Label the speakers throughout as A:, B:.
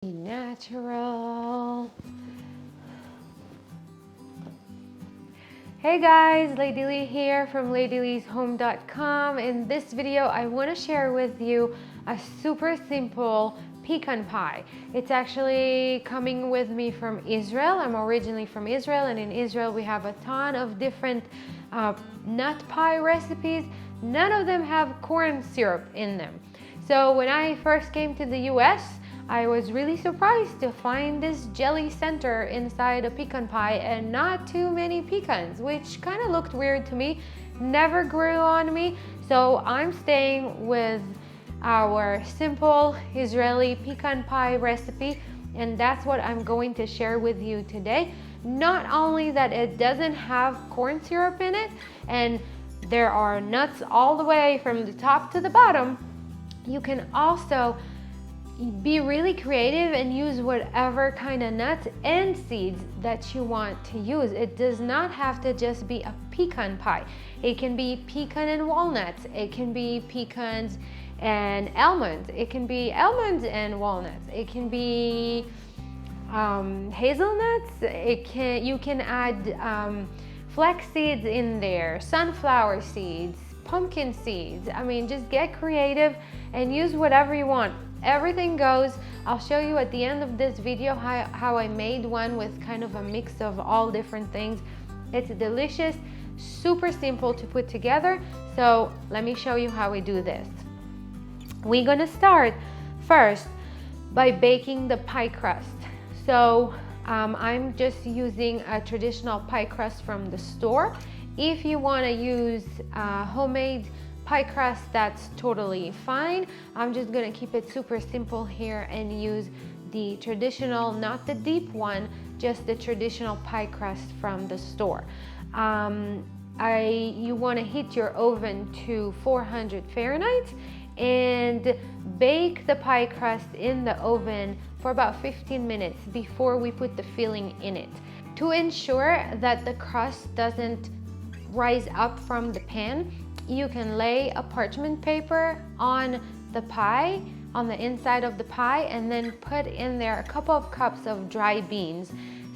A: Natural. Hey guys, Lady Lee here from ladyleeshome.com. In this video, I want to share with you a super simple pecan pie. It's actually coming with me from Israel. I'm originally from Israel, and in Israel we have a ton of different nut pie recipes. None of them have corn syrup in them. So when I first came to the US, I was really surprised to find this jelly center inside a pecan pie and not too many pecans, which kind of looked weird to me, never grew on me. So I'm staying with our simple Israeli pecan pie recipe, and that's what I'm going to share with you today. Not only that it doesn't have corn syrup in it, and there are nuts all the way from the top to the bottom, you can also be really creative and use whatever kind of nuts and seeds that you want to use. It does not have to just be a pecan pie. It can be pecan and walnuts. It can be pecans and almonds. It can be almonds and walnuts. It can be hazelnuts. You can add flax seeds in there, sunflower seeds, pumpkin seeds. I mean, just get creative and use whatever you want. Everything goes. I'll show you at the end of this video how I made one with kind of a mix of all different things. It's delicious, super simple to put together. So let me show you how we do this. We're gonna start first by baking the pie crust. So I'm just using a traditional pie crust from the store. If you want to use homemade pie crust, that's totally fine. I'm just gonna keep it super simple here and use the traditional, not the deep one, just the traditional pie crust from the store. You want to heat your oven to 400 Fahrenheit and bake the pie crust in the oven for about 15 minutes before we put the filling in it. To ensure that the crust doesn't rise up from the pan, you can lay a parchment paper on the pie, on the inside of the pie, and then put in there a couple of cups of dry beans.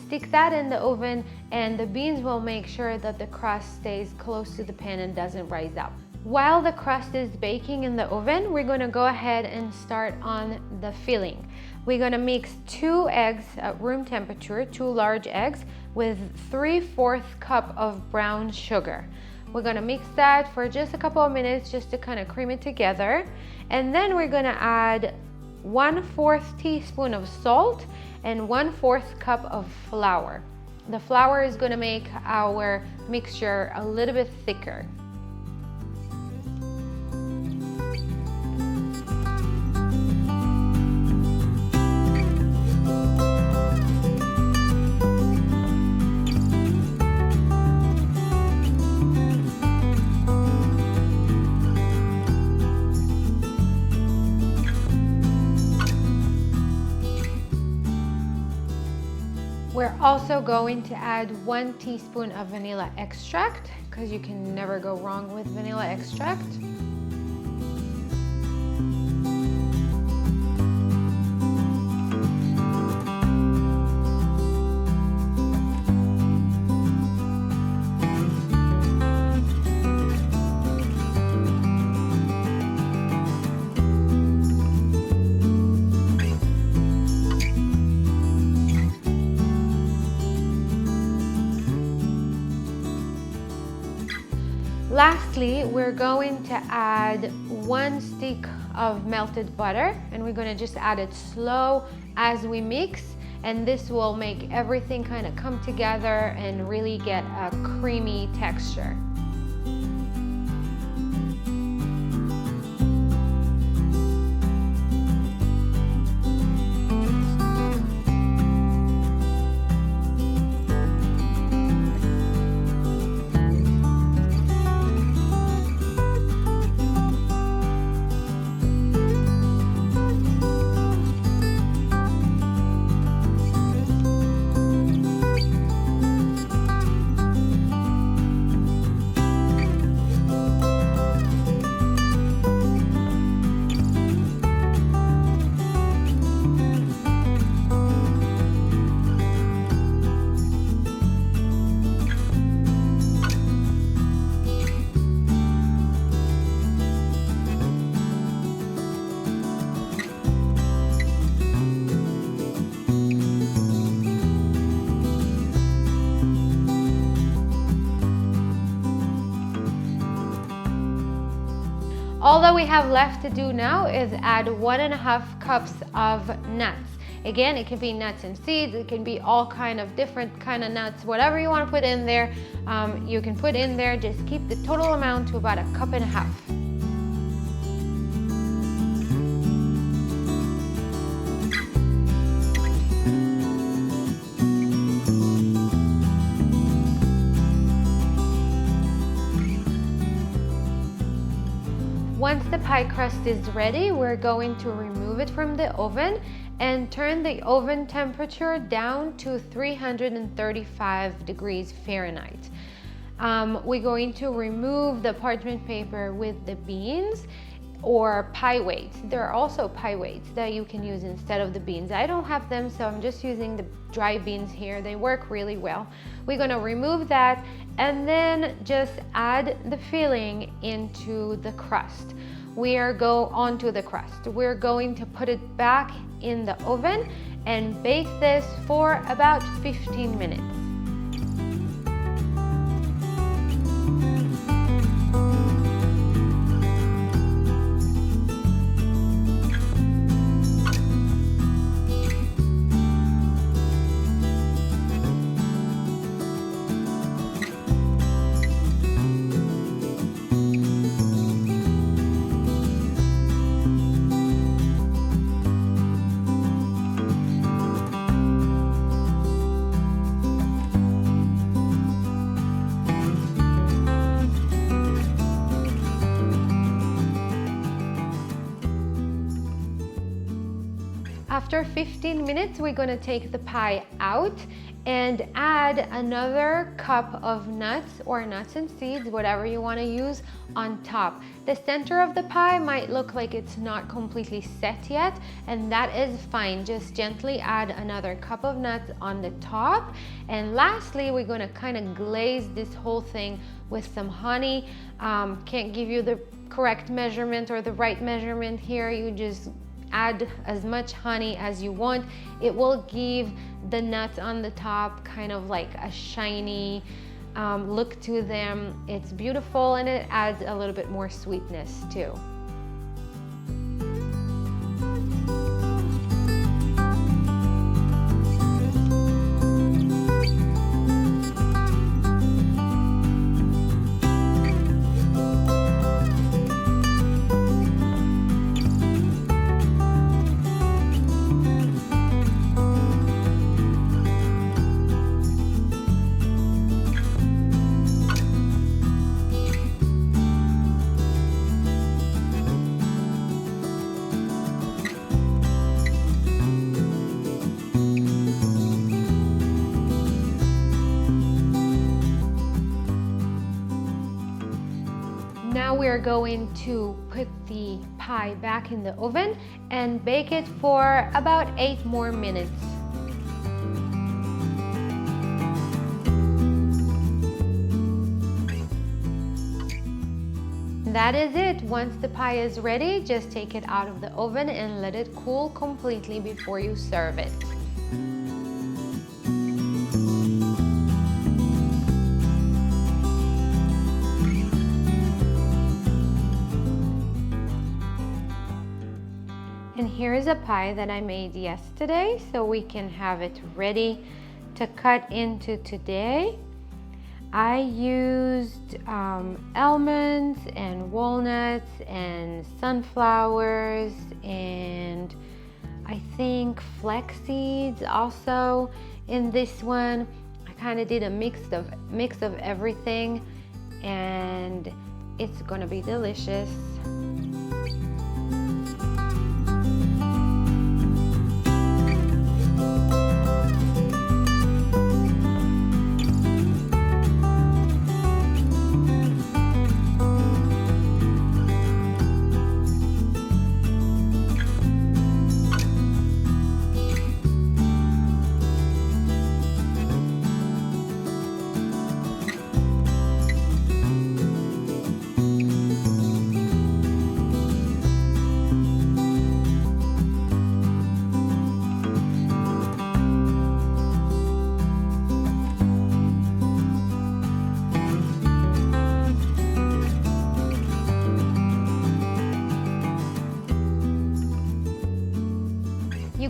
A: Stick that in the oven, and the beans will make sure that the crust stays close to the pan and doesn't rise up. While the crust is baking in the oven, we're going to go ahead and start on the filling. We're going to mix 2 eggs at room temperature, 2 large eggs, with 3/4 cup of brown sugar. We're gonna mix that for just a couple of minutes just to kind of cream it together. And then we're gonna add 1/4 teaspoon of salt and 1/4 cup of flour. The flour is gonna make our mixture a little bit thicker. We're also going to add 1 teaspoon of vanilla extract, because you can never go wrong with vanilla extract. Lastly, we're going to add 1 stick of melted butter, and we're going to just add it slow as we mix, and this will make everything kind of come together and really get a creamy texture. All that we have left to do now is add 1.5 cups of nuts. Again, it can be nuts and seeds, it can be all kind of different kind of nuts, whatever you want to put in there, you can put in there. Just keep the total amount to about 1.5 cups. Once the pie crust is ready, we're going to remove it from the oven and turn the oven temperature down to 335 degrees Fahrenheit. We're going to remove the parchment paper with the beans or pie weights. There are also pie weights that you can use instead of the beans. I don't have them, so I'm just using the dry beans here. They work really well. We're going to remove that and then just add the filling into the crust. We're going to put it back in the oven and bake this for about 15 minutes. After 15 minutes, we're going to take the pie out and add another cup of nuts or nuts and seeds, whatever you want to use, on top. The center of the pie might look like it's not completely set yet, and that is fine. Just gently add another cup of nuts on the top. And lastly, we're going to kind of glaze this whole thing with some honey. Can't give you the correct measurement or the right measurement here. You just add as much honey as you want. It will give the nuts on the top kind of like a shiny look to them. It's beautiful and it adds a little bit more sweetness too. Now we're going to put the pie back in the oven and bake it for about 8 more minutes. That is it. Once the pie is ready, just take it out of the oven and let it cool completely before you serve it. And here is a pie that I made yesterday, so we can have it ready to cut into today. I used almonds and walnuts and sunflowers and I think flax seeds also in this one. I kind of did a mix of everything and it's gonna be delicious.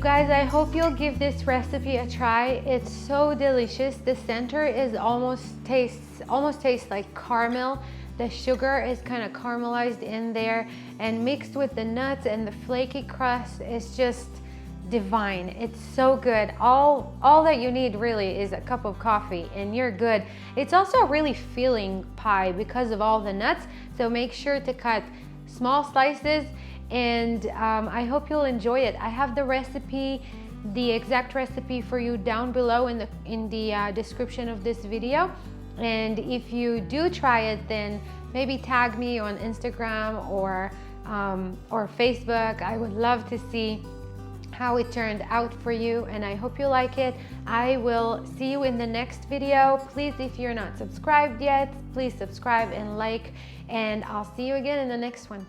A: guys, I hope you'll give this recipe a try. It's so delicious. The center is almost tastes like caramel. The sugar is kind of caramelized in there, and mixed with the nuts and the flaky crust is just divine. It's so good. All that you need really is a cup of coffee and you're good. It's also a really filling pie because of all the nuts, so make sure to cut small slices, and I hope you'll enjoy it. I have the recipe, the exact recipe for you down below in the description of this video. And if you do try it, then maybe tag me on Instagram or Facebook. I would love to see how it turned out for you, and I hope you like it. I will see you in the next video. Please, if you're not subscribed yet, please subscribe and like, and I'll see you again in the next one.